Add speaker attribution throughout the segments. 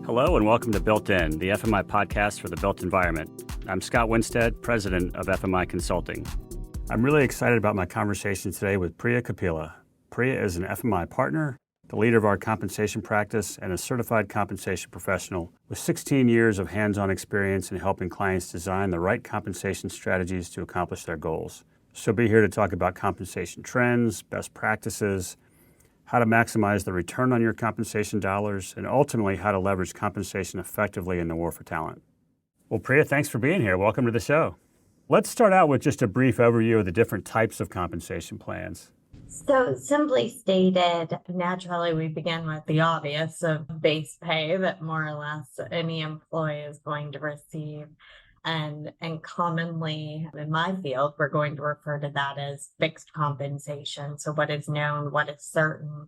Speaker 1: Hello and welcome to Built In, the FMI podcast for the built environment. I'm Scott Winstead, president of FMI Consulting. I'm really excited about my conversation today with Priya Kapila. Priya is an FMI partner, the leader of our compensation practice, and a certified compensation professional with 16 years of hands-on experience in helping clients design the right compensation strategies to accomplish their goals. She'll be here to talk about compensation trends, best practices, how to maximize the return on your compensation dollars, and ultimately how to leverage compensation effectively in the war for talent. Well, Priya, thanks for being here. Welcome to the show. Let's start out with just a brief overview of the different types of compensation plans.
Speaker 2: So simply stated, naturally, we begin with the obvious of base pay that more or less any employee is going to receive. And commonly in my field, we're going to refer to that as fixed compensation. So what is known, what is certain.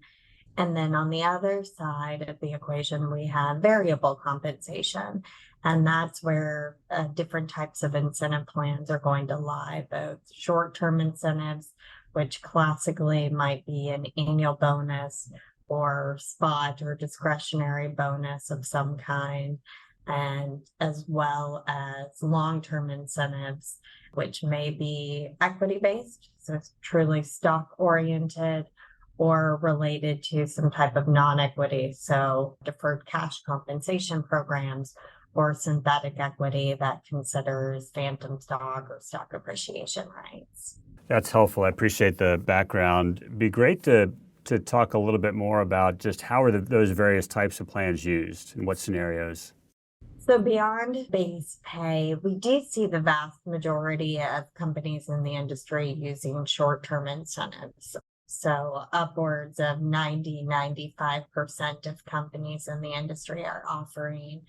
Speaker 2: And then on the other side of the equation, we have variable compensation. And that's where different types of incentive plans are going to lie, both short-term incentives, which classically might be an annual bonus or spot or discretionary bonus of some kind, and as well as long-term incentives, which may be equity-based, so it's truly stock-oriented, or related to some type of non-equity, so deferred cash compensation programs or synthetic equity that considers phantom stock or stock appreciation rights.
Speaker 1: That's helpful. I appreciate the background. It'd be great to talk a little bit more about just how are those various types of plans used and what scenarios.
Speaker 2: So beyond base pay, we do see the vast majority of companies in the industry using short-term incentives. So upwards of 95% of companies in the industry are offering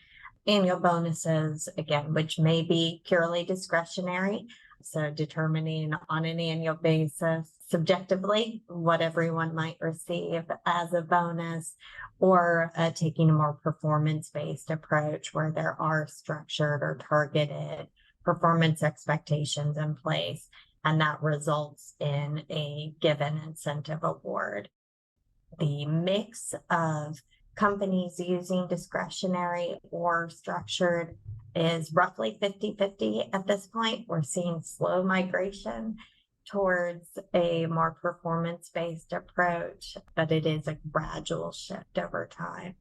Speaker 2: annual bonuses, again, which may be purely discretionary. So determining on an annual basis subjectively what everyone might receive as a bonus, or taking a more performance-based approach where there are structured or targeted performance expectations in place, and that results in a given incentive award. The mix of companies using discretionary or structured is roughly 50-50 at this point. We're seeing slow migration towards a more performance-based approach, but it is a gradual shift over time.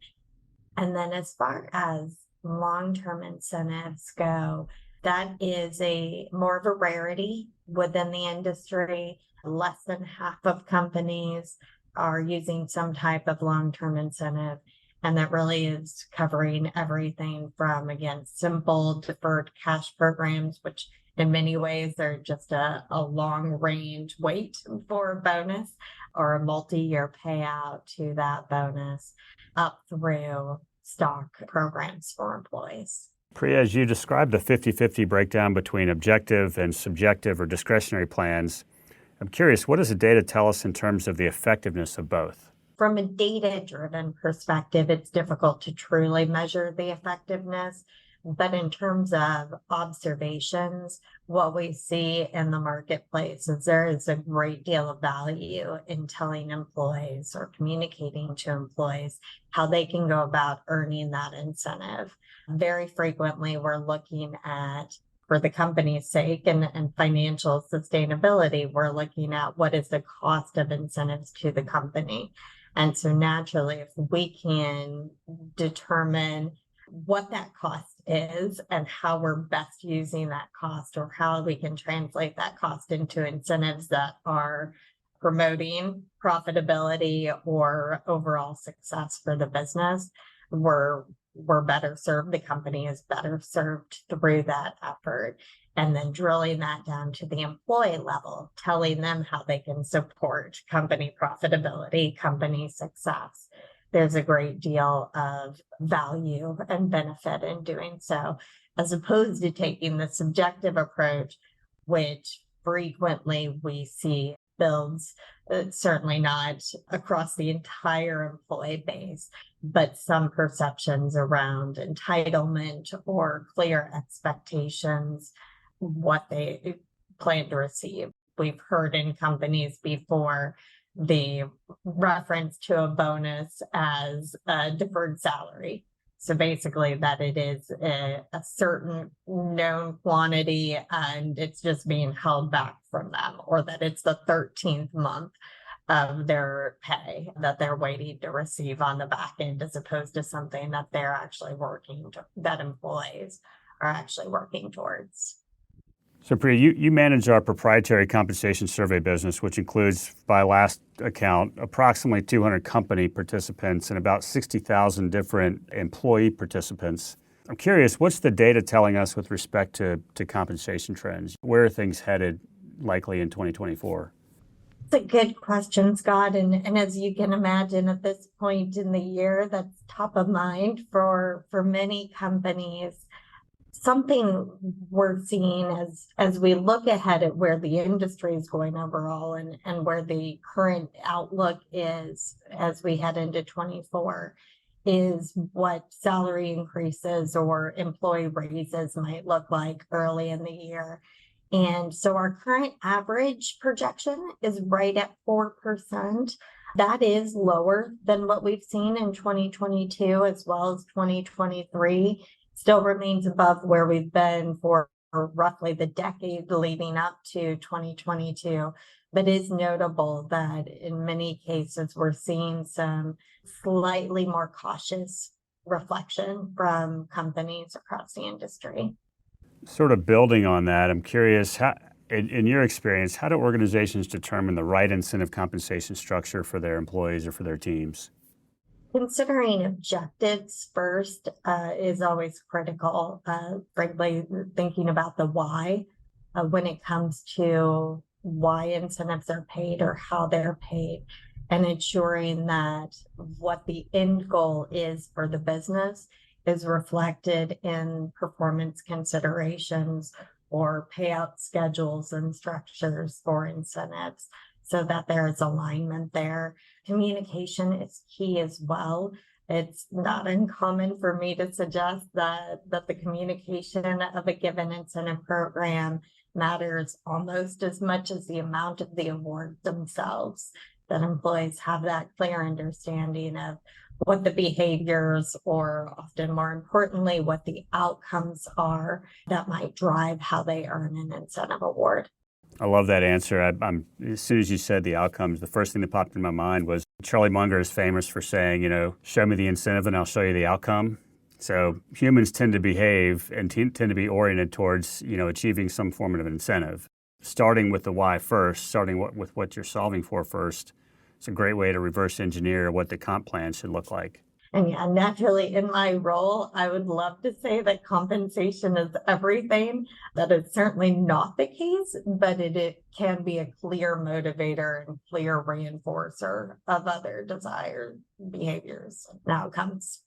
Speaker 2: And then as far as long-term incentives go, that is more of a rarity within the industry. Less than half of companies are using some type of long-term incentive. And that really is covering everything from, again, simple deferred cash programs, which in many ways are just a long range wait for a bonus or a multi-year payout to that bonus, up through stock programs for employees.
Speaker 1: Priya, as you described the 50-50 breakdown between objective and subjective or discretionary plans, I'm curious, what does the data tell us in terms of the effectiveness of both?
Speaker 2: From a data-driven perspective, it's difficult to truly measure the effectiveness. But in terms of observations, what we see in the marketplace is there is a great deal of value in telling employees or communicating to employees how they can go about earning that incentive. Very frequently, we're looking at, for the company's sake and financial sustainability, we're looking at what is the cost of incentives to the company. And so naturally, if we can determine what that cost is and how we're best using that cost, or how we can translate that cost into incentives that are promoting profitability or overall success for the business, we're better served. The company is better served through that effort. And then drilling that down to the employee level, telling them how they can support company profitability, company success. There's a great deal of value and benefit in doing so, as opposed to taking the subjective approach, which frequently we see builds, certainly not across the entire employee base, but some perceptions around entitlement or clear expectations, what they plan to receive. We've heard in companies before the reference to a bonus as a deferred salary. So basically that it is a certain known quantity and it's just being held back from them, or that it's the 13th month of their pay that they're waiting to receive on the back end, as opposed to something that they're actually that employees are actually working towards.
Speaker 1: So, Priya, you manage our proprietary compensation survey business, which includes, by last account, approximately 200 company participants and about 60,000 different employee participants. I'm curious, what's the data telling us with respect to compensation trends? Where are things headed likely in 2024?
Speaker 2: It's a good question, Scott. And as you can imagine, at this point in the year, that's top of mind for many companies. Something we're seeing as we look ahead at where the industry is going overall and where the current outlook is as we head into 24 is what salary increases or employee raises might look like early in the year. And so our current average projection is right at 4%. That is lower than what we've seen in 2022 as well as 2023. Still remains above where we've been for roughly the decade leading up to 2022, but is notable that in many cases we're seeing some slightly more cautious reflection from companies across the industry.
Speaker 1: Sort of building on that, I'm curious, in your experience, how do organizations determine the right incentive compensation structure for their employees or for their teams?
Speaker 2: Considering objectives first is always critical. Frankly, thinking about the why when it comes to why incentives are paid or how they're paid, and ensuring that what the end goal is for the business is reflected in performance considerations or payout schedules and structures for incentives, so that there is alignment there. Communication is key as well. It's not uncommon for me to suggest that the communication of a given incentive program matters almost as much as the amount of the awards themselves, that employees have that clear understanding of what the behaviors, or often more importantly, what the outcomes are that might drive how they earn an incentive award.
Speaker 1: I love that answer. As soon as you said the outcomes, the first thing that popped in my mind was Charlie Munger is famous for saying, show me the incentive and I'll show you the outcome. So humans tend to behave and tend to be oriented towards, achieving some form of an incentive. Starting with the why first, starting with what you're solving for first, it's a great way to reverse engineer what the comp plan should look like.
Speaker 2: And yeah, naturally in my role, I would love to say that compensation is everything. That is certainly not the case, but it can be a clear motivator and clear reinforcer of other desired behaviors and outcomes.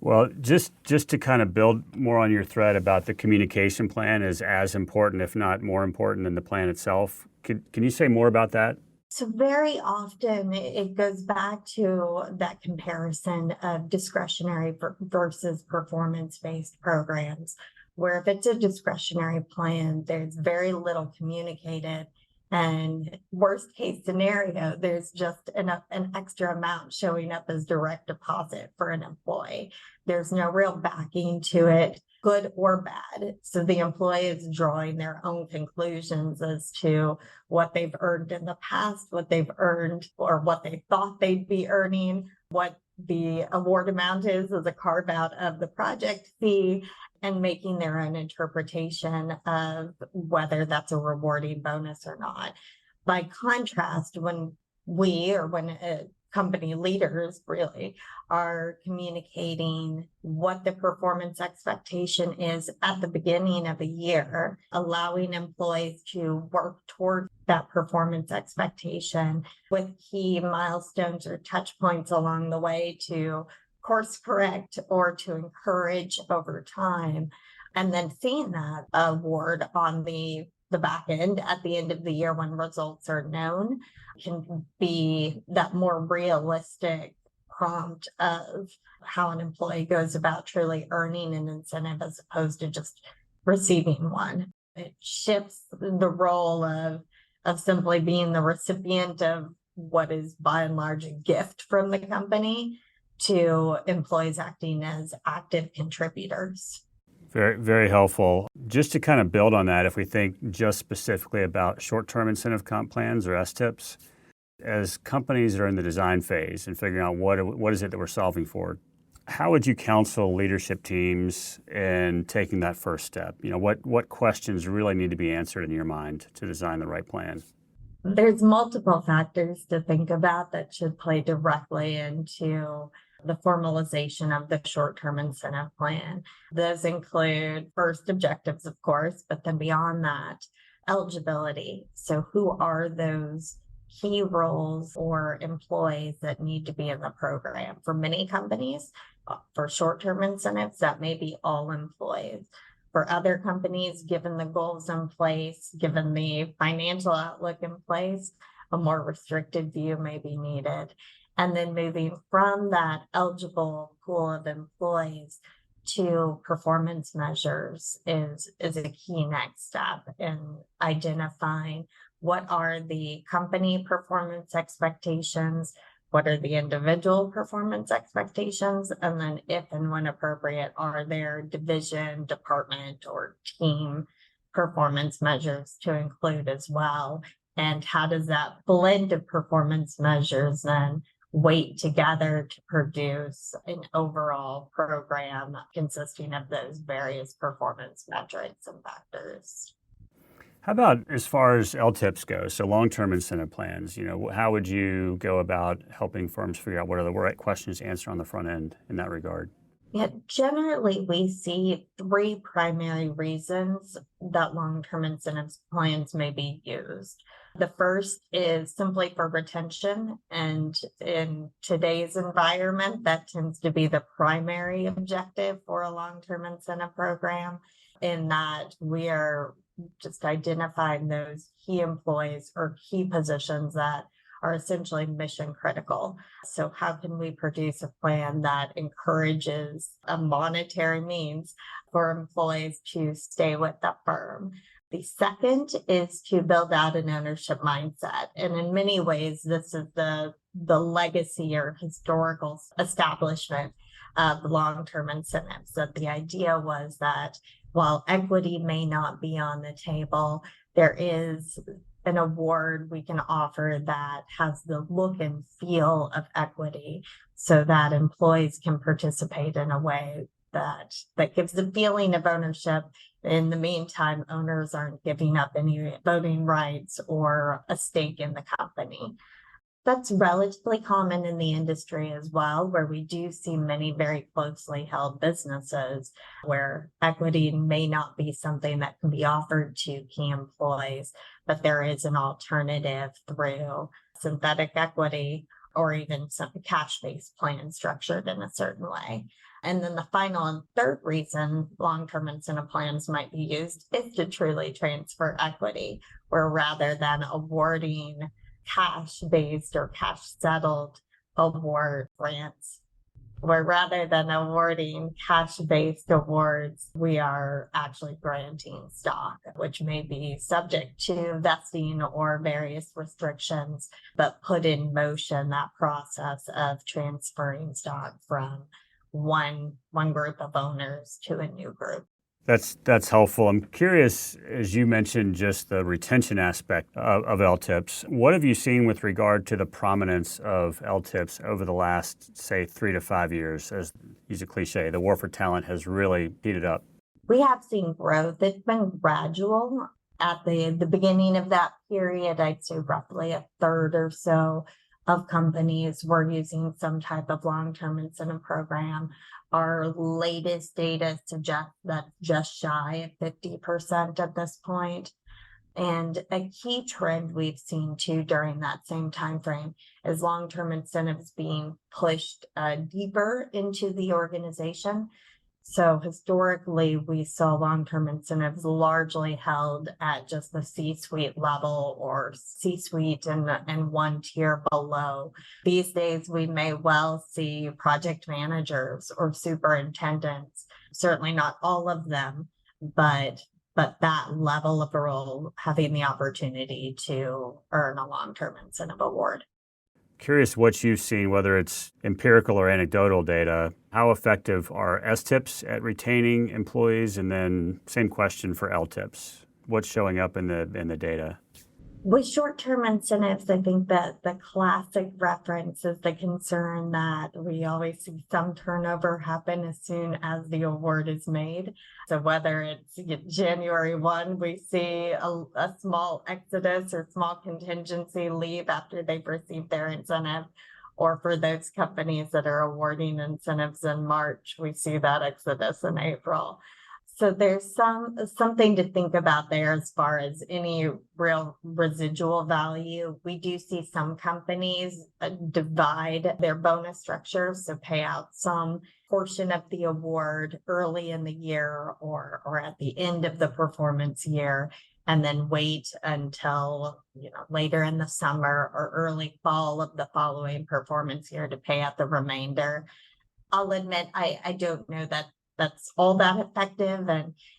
Speaker 1: Well, just to kind of build more on your thread about the communication plan is as important, if not more important than the plan itself. Can you say more about that?
Speaker 2: So very often it goes back to that comparison of discretionary versus performance-based programs, where if it's a discretionary plan, there's very little communicated. And worst case scenario, there's just an extra amount showing up as direct deposit for an employee. There's no real backing to it, good or bad. So the employee is drawing their own conclusions as to what they've earned in the past, what they've earned or what they thought they'd be earning, what the award amount is as a carve out of the project fee, and making their own interpretation of whether that's a rewarding bonus or not. By contrast, when company leaders really are communicating what the performance expectation is at the beginning of a year, allowing employees to work toward that performance expectation with key milestones or touch points along the way to course correct or to encourage over time, and then seeing that award on the back end at the end of the year when results are known can be that more realistic prompt of how an employee goes about truly earning an incentive as opposed to just receiving one. It shifts the role of simply being the recipient of what is by and large a gift from the company to employees acting as active contributors.
Speaker 1: Very, very helpful. Just to kind of build on that, if we think just specifically about short-term incentive comp plans or STIPs, as companies are in the design phase and figuring out what is it that we're solving for, how would you counsel leadership teams in taking that first step? What questions really need to be answered in your mind to design the right plan?
Speaker 2: There's multiple factors to think about that should play directly into the formalization of the short-term incentive plan. Those include first objectives, of course, but then beyond that, eligibility. So who are those key roles or employees that need to be in the program? For many companies, for short-term incentives, that may be all employees. For other companies, given the goals in place, given the financial outlook in place, a more restricted view may be needed. And then moving from that eligible pool of employees to performance measures is a key next step in identifying what are the company performance expectations, what are the individual performance expectations, and then if and when appropriate, are there division, department, or team performance measures to include as well? And how does that blend of performance measures then weight together to produce an overall program consisting of those various performance metrics and factors?
Speaker 1: How about as far as LTIPs go, so long-term incentive plans? How would you go about helping firms figure out what are the right questions to answer on the front end in that regard?
Speaker 2: Yeah, generally we see three primary reasons that long-term incentives plans may be used. The first is simply for retention, and in today's environment, that tends to be the primary objective for a long-term incentive program, in that we are just identifying those key employees or key positions that are essentially mission critical. So how can we produce a plan that encourages a monetary means for employees to stay with the firm? The second is to build out an ownership mindset. And in many ways, this is the legacy or historical establishment of long-term incentives. That the idea was that while equity may not be on the table, there is an award we can offer that has the look and feel of equity so that employees can participate in a way that gives the feeling of ownership. In the meantime, owners aren't giving up any voting rights or a stake in the company. That's relatively common in the industry as well, where we do see many very closely held businesses where equity may not be something that can be offered to key employees, but there is an alternative through synthetic equity or even some cash-based plan structured in a certain way. And then the final and third reason long-term incentive plans might be used is to truly transfer equity, where rather than awarding cash-based or cash-settled award grants, where rather than awarding cash-based awards, we are actually granting stock, which may be subject to vesting or various restrictions, but put in motion that process of transferring stock from one group of owners to a new group.
Speaker 1: That's helpful. I'm curious, as you mentioned, just the retention aspect of LTIPs. What have you seen with regard to the prominence of LTIPs over the last, say, 3 to 5 years? As use a cliche, the war for talent has really heated up.
Speaker 2: We have seen growth. It's been gradual. At the beginning of that period, I'd say roughly a third or so of companies were using some type of long-term incentive program. Our latest data suggests that just shy of 50% at this point. And a key trend we've seen too during that same time frame is long-term incentives being pushed deeper into the organization. So historically, we saw long-term incentives largely held at just the C-suite level or C-suite and one tier below. These days, we may well see project managers or superintendents, certainly not all of them, but that level of role having the opportunity to earn a long-term incentive award.
Speaker 1: Curious what you've seen, whether it's empirical or anecdotal data. How effective are S-tips at retaining employees? And then same question for L-tips. What's showing up in the data?
Speaker 2: With short-term incentives, I think that the classic reference is the concern that we always see some turnover happen as soon as the award is made. So whether it's January 1, we see a small exodus or small contingency leave after they've received their incentive, or for those companies that are awarding incentives in March, we see that exodus in April. So there's something to think about there as far as any real residual value. We do see some companies divide their bonus structure, so pay out some portion of the award early in the year or at the end of the performance year, and then wait until later in the summer or early fall of the following performance year to pay out the remainder. I'll admit I don't know that that's all that effective.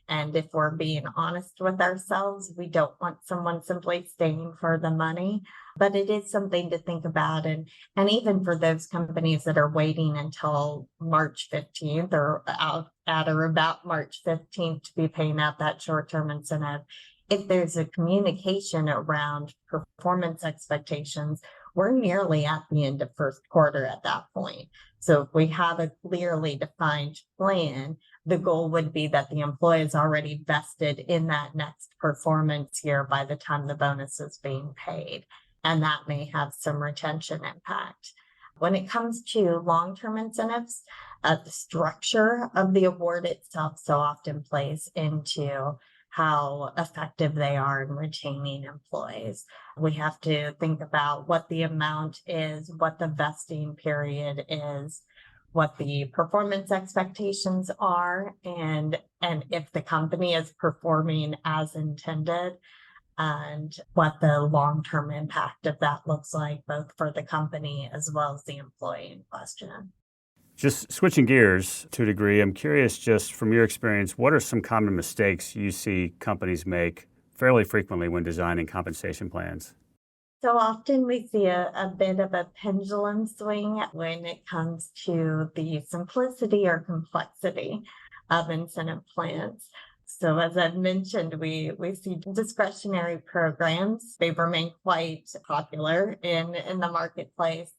Speaker 2: And if we're being honest with ourselves, we don't want someone simply staying for the money. But it is something to think about. And even for those companies that are waiting until March 15th or out at or about March 15th to be paying out that short-term incentive, if there's a communication around performance expectations, we're nearly at the end of first quarter at that point. So if we have a clearly defined plan, the goal would be that the employee is already vested in that next performance year by the time the bonus is being paid. And that may have some retention impact. When it comes to long-term incentives, the structure of the award itself so often plays into how effective they are in retaining employees. We have to think about what the amount is, what the vesting period is, what the performance expectations are, and if the company is performing as intended, and what the long-term impact of that looks like, both for the company as well as the employee in question.
Speaker 1: Just switching gears to a degree, I'm curious, just from your experience, what are some common mistakes you see companies make fairly frequently when designing compensation plans?
Speaker 2: So often we see a bit of a pendulum swing when it comes to the simplicity or complexity of incentive plans. So as I've mentioned, we see discretionary programs. They remain quite popular in the marketplace.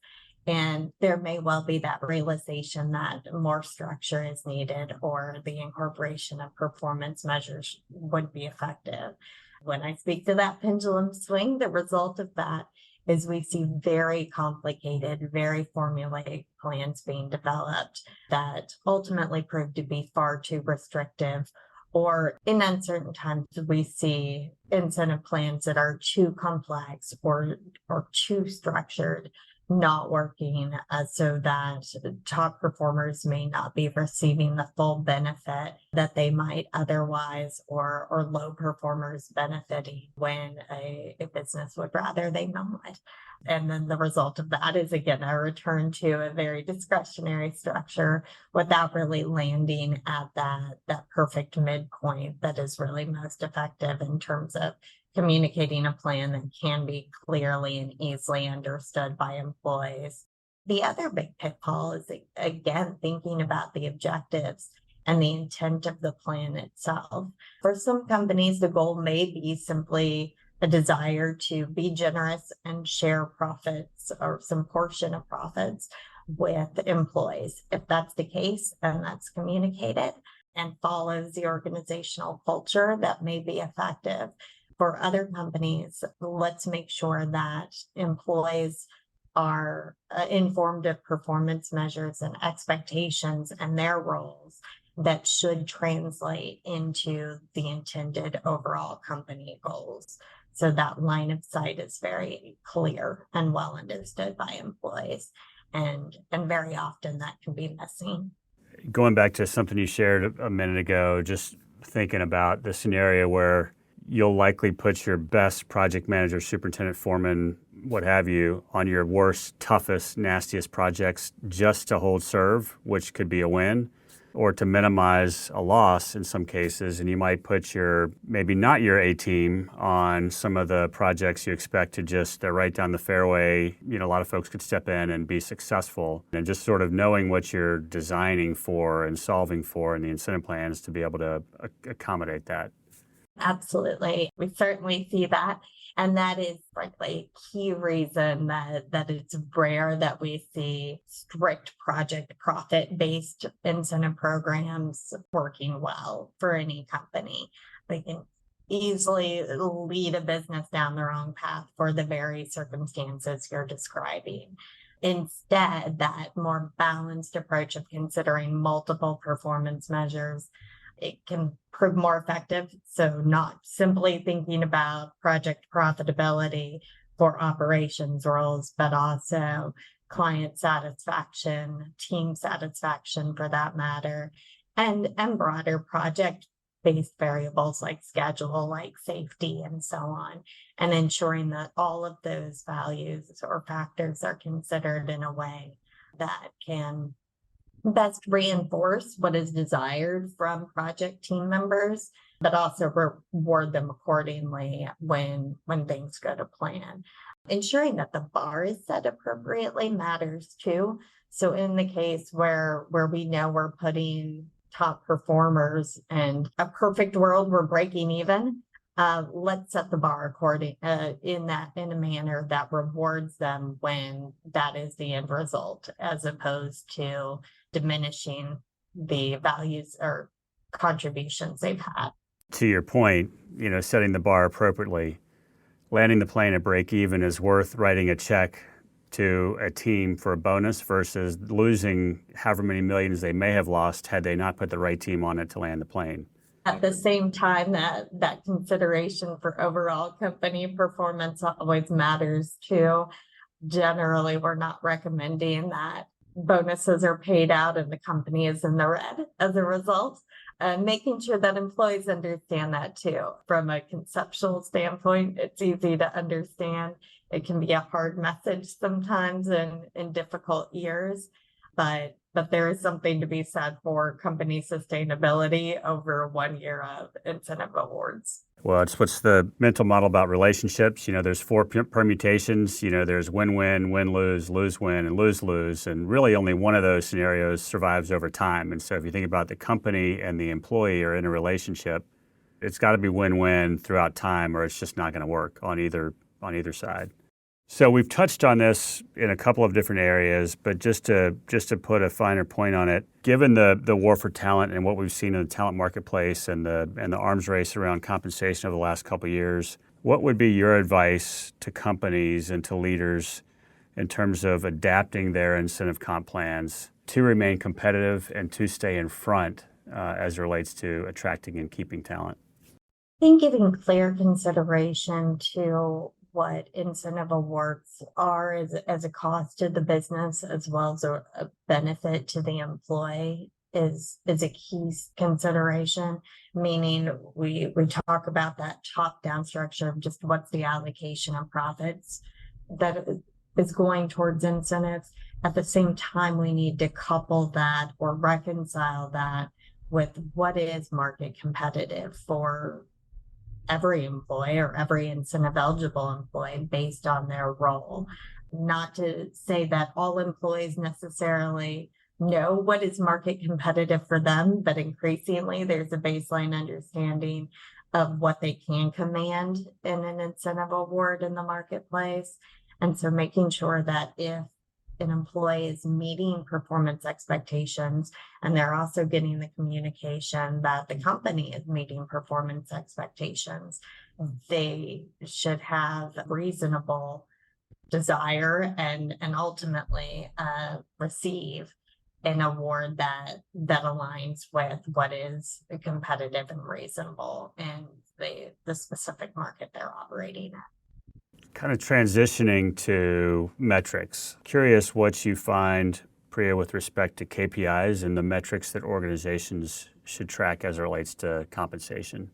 Speaker 2: And there may well be that realization that more structure is needed or the incorporation of performance measures would be effective. When I speak to that pendulum swing, the result of that is we see very complicated, very formulaic plans being developed that ultimately prove to be far too restrictive. Or in uncertain times, we see incentive plans that are too complex or too structured, not working, so that top performers may not be receiving the full benefit that they might otherwise, or low performers benefiting when a business would rather they not. And then the result of that is, again, a return to a very discretionary structure without really landing at that perfect midpoint that is really most effective in terms of communicating a plan that can be clearly and easily understood by employees. The other big pitfall is, again, thinking about the objectives and the intent of the plan itself. For some companies, the goal may be simply a desire to be generous and share profits or some portion of profits with employees. If that's the case, and that's communicated and follows the organizational culture, that may be effective. For other companies, let's make sure that employees are informed of performance measures and expectations and their roles that should translate into the intended overall company goals. So that line of sight is very clear and well understood by employees. And very often that can be missing.
Speaker 1: Going back to something you shared a minute ago, just thinking about the scenario where you'll likely put your best project manager, superintendent, foreman, what have you, on your worst, toughest, nastiest projects just to hold serve, which could be a win. or to minimize a loss in some cases. And you might put maybe not your A team on some of the projects you expect to just right down the fairway. A lot of folks could step in and be successful. And just sort of knowing what you're designing for and solving for in the incentive plans to be able to accommodate that.
Speaker 2: Absolutely. We certainly see that. And that is frankly a key reason that it's rare that we see strict project profit-based incentive programs working well for any company. They can easily lead a business down the wrong path for the very circumstances you're describing. Instead, that more balanced approach of considering multiple performance measures, it can prove more effective. So not simply thinking about project profitability for operations roles, but also client satisfaction, team satisfaction for that matter, and broader project-based variables like schedule, like safety, and so on, and ensuring that all of those values or factors are considered in a way that can best reinforce what is desired from project team members, but also reward them accordingly when things go to plan. Ensuring that the bar is set appropriately matters too. So in the case where we know we're putting top performers and a perfect world, we're breaking even. Let's set the bar according in a manner that rewards them when that is the end result, as opposed to diminishing the values or contributions they've had.
Speaker 1: To your point, setting the bar appropriately, landing the plane at break even is worth writing a check to a team for a bonus versus losing however many millions they may have lost had they not put the right team on it to land the plane.
Speaker 2: At the same time, that consideration for overall company performance always matters too. Generally, we're not recommending that bonuses are paid out and the company is in the red as a result. Making sure that employees understand that too. From a conceptual standpoint, it's easy to understand. It can be a hard message sometimes in difficult years, but there is something to be said for company sustainability over 1 year of incentive awards.
Speaker 1: Well, it's what's the mental model about relationships. There's four permutations. There's win-win, win-lose, lose-win, and lose-lose. And really only one of those scenarios survives over time. And so if you think about the company and the employee are in a relationship, it's got to be win-win throughout time or it's just not going to work on either side. So we've touched on this in a couple of different areas, but just to put a finer point on it, given the war for talent and what we've seen in the talent marketplace and the arms race around compensation over the last couple of years, what would be your advice to companies and to leaders in terms of adapting their incentive comp plans to remain competitive and to stay in front as it relates to attracting and keeping talent?
Speaker 2: I think giving clear consideration to what incentive awards are as a cost to the business as well as a benefit to the employee is a key consideration, meaning we talk about that top-down structure of just what's the allocation of profits that is going towards incentives. At the same time, we need to couple that or reconcile that with what is market competitive for every employee or every incentive eligible employee based on their role. Not to say that all employees necessarily know what is market competitive for them, but increasingly there's a baseline understanding of what they can command in an incentive award in the marketplace. And so making sure that if an employee is meeting performance expectations and they're also getting the communication that the company is meeting performance expectations, they should have reasonable desire and ultimately receive an award that aligns with what is competitive and reasonable in the specific market they're operating at.
Speaker 1: Kind of transitioning to metrics. Curious what you find, Priya, with respect to KPIs and the metrics that organizations should track as it relates to compensation.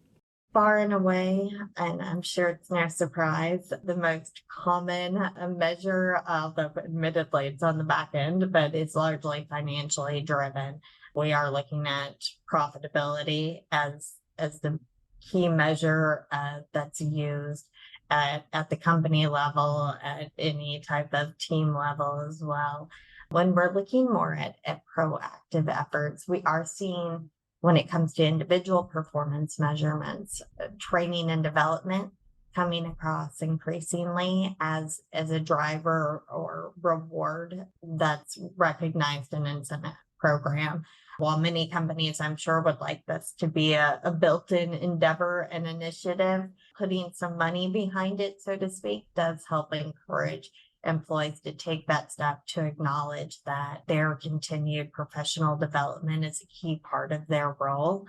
Speaker 2: Far and away, and I'm sure it's no surprise, the most common measure of, admittedly, it's on the back end, but it's largely financially driven. We are looking at profitability as the key measure that's used at the company level, at any type of team level as well. When we're looking more at proactive efforts, we are seeing, when it comes to individual performance measurements, training and development coming across increasingly as a driver or reward that's recognized in an incentive program. While many companies, I'm sure, would like this to be a built-in endeavor and initiative, putting some money behind it, so to speak, does help encourage employees to take that step to acknowledge that their continued professional development is a key part of their role,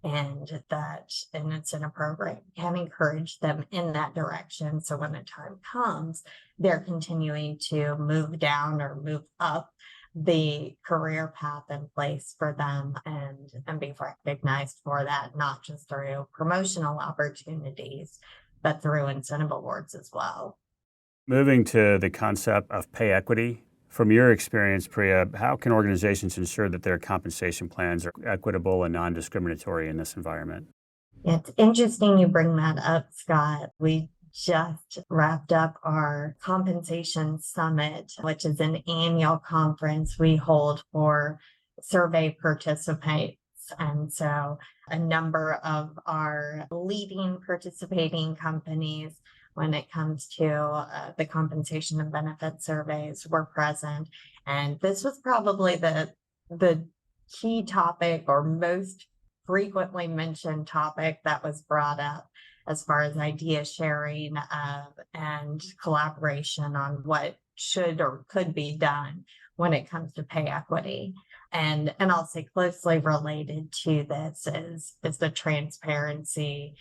Speaker 2: and that an incentive program can encourage them in that direction. So when the time comes, they're continuing to move down or move up the career path in place for them, and be recognized for that, not just through promotional opportunities, but through incentive awards as well.
Speaker 1: Moving to the concept of pay equity, from your experience, Priya, how can organizations ensure that their compensation plans are equitable and non-discriminatory in this environment?
Speaker 2: It's interesting you bring that up, Scott. We just wrapped up our compensation summit, which is an annual conference we hold for survey participants. And so a number of our leading participating companies, when it comes to the compensation and benefit surveys, were present. And this was probably the key topic, or most frequently mentioned topic, that was brought up as far as idea sharing and collaboration on what should or could be done when it comes to pay equity. And I'll say closely related to this is the transparency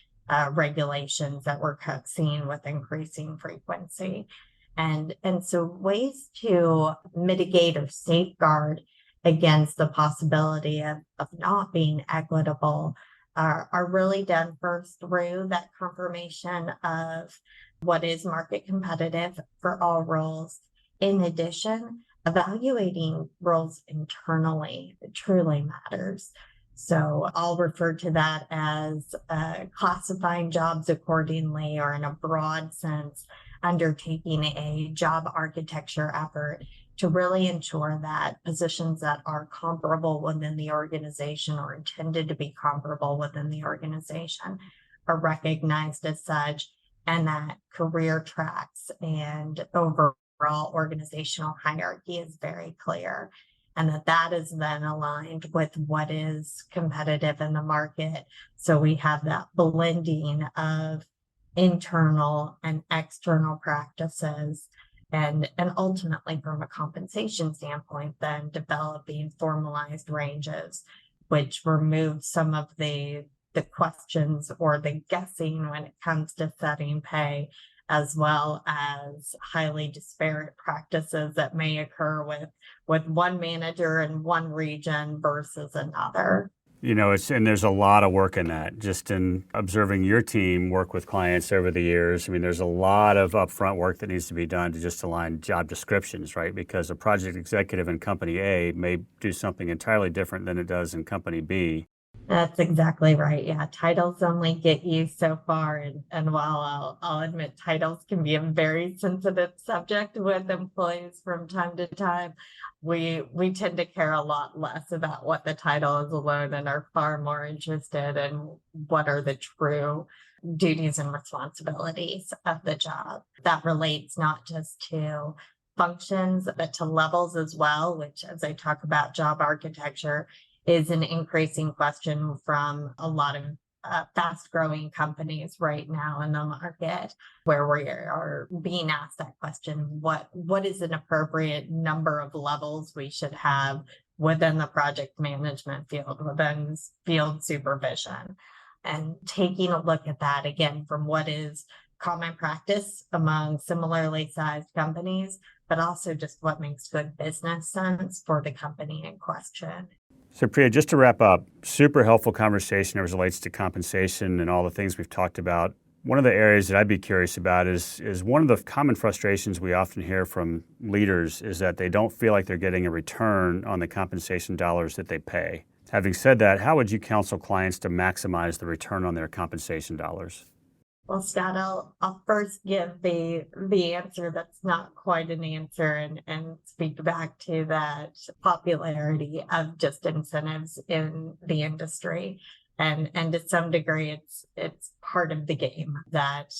Speaker 2: regulations that we're seeing with increasing frequency. And so ways to mitigate or safeguard against the possibility of not being equitable are really done first through that confirmation of what is market competitive for all roles. In addition, evaluating roles internally truly matters. So I'll refer to that as classifying jobs accordingly, or in a broad sense, undertaking a job architecture effort to really ensure that positions that are comparable within the organization, or intended to be comparable within the organization, are recognized as such, and that career tracks and overall organizational hierarchy is very clear, and that is then aligned with what is competitive in the market. So we have that blending of internal and external practices, and ultimately, from a compensation standpoint, then developing formalized ranges, which remove some of the questions or the guessing when it comes to setting pay, as well as highly disparate practices that may occur with one manager in one region versus another.
Speaker 1: And there's a lot of work in that. Just in observing your team work with clients over the years, there's a lot of upfront work that needs to be done to just align job descriptions, right? Because a project executive in company A may do something entirely different than it does in company B.
Speaker 2: That's exactly right. Yeah, titles only get you so far. And while I'll admit titles can be a very sensitive subject with employees from time to time, we tend to care a lot less about what the title is alone, and are far more interested in what are the true duties and responsibilities of the job. That relates not just to functions, but to levels as well, which, as I talk about job architecture, is an increasing question from a lot of fast-growing companies right now in the market, where we are being asked that question: what is an appropriate number of levels we should have within the project management field, within field supervision? And taking a look at that again from what is common practice among similarly sized companies, but also just what makes good business sense for the company in question.
Speaker 1: So Priya, just to wrap up, super helpful conversation as it relates to compensation and all the things we've talked about. One of the areas that I'd be curious about is one of the common frustrations we often hear from leaders is that they don't feel like they're getting a return on the compensation dollars that they pay. Having said that, how would you counsel clients to maximize the return on their compensation dollars?
Speaker 2: Well, Scott, I'll first give the answer that's not quite an answer and speak back to that popularity of just incentives in the industry. And to some degree it's part of the game that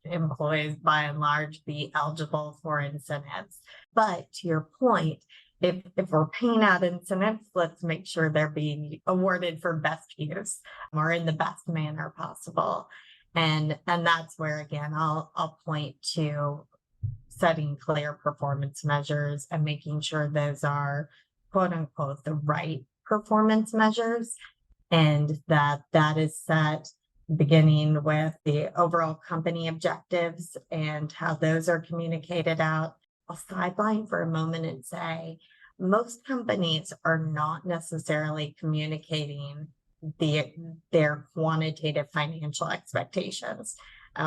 Speaker 2: employees by and large be eligible for incentives. But to your point, if we're paying out incentives, let's make sure they're being awarded for best use or in the best manner possible. And that's where, again, I'll point to setting clear performance measures and making sure those are, quote unquote, the right performance measures, and that is set beginning with the overall company objectives and how those are communicated out. I'll sideline for a moment and say most companies are not necessarily communicating their quantitative financial expectations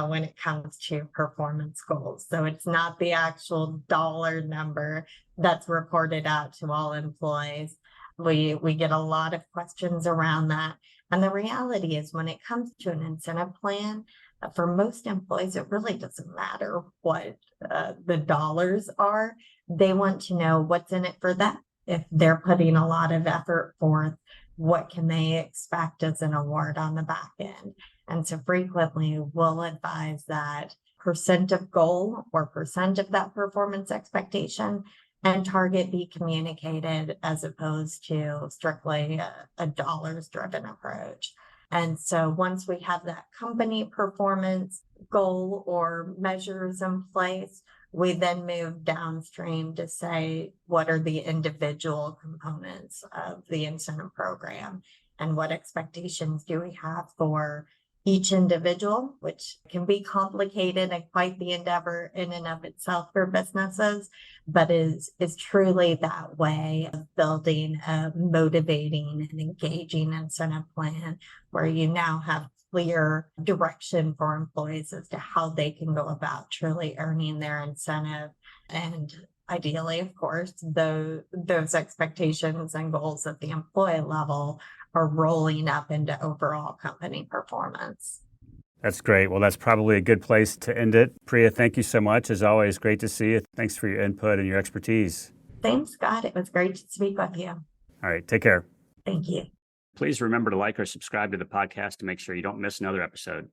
Speaker 2: when it comes to performance goals. So it's not the actual dollar number that's reported out to all employees. We get a lot of questions around that. And the reality is when it comes to an incentive plan, for most employees, it really doesn't matter what the dollars are. They want to know what's in it for them. If they're putting a lot of effort forth, what can they expect as an award on the back end? And so frequently we'll advise that percent of goal or percent of that performance expectation and target be communicated as opposed to strictly a dollars driven approach. And so once we have that company performance goal or measures in place, we then move downstream to say, what are the individual components of the incentive program and what expectations do we have for each individual, which can be complicated and quite the endeavor in and of itself for businesses, but is truly that way of building a motivating and engaging incentive plan where you now have clear direction for employees as to how they can go about truly earning their incentive. And ideally, of course, those expectations and goals at the employee level are rolling up into overall company performance.
Speaker 1: That's great. Well, that's probably a good place to end it. Priya, thank you so much. As always, great to see you. Thanks for your input and your expertise.
Speaker 2: Thanks, Scott. It was great to speak with you.
Speaker 1: All right, take care.
Speaker 2: Thank you.
Speaker 1: Please remember to like or subscribe to the podcast to make sure you don't miss another episode.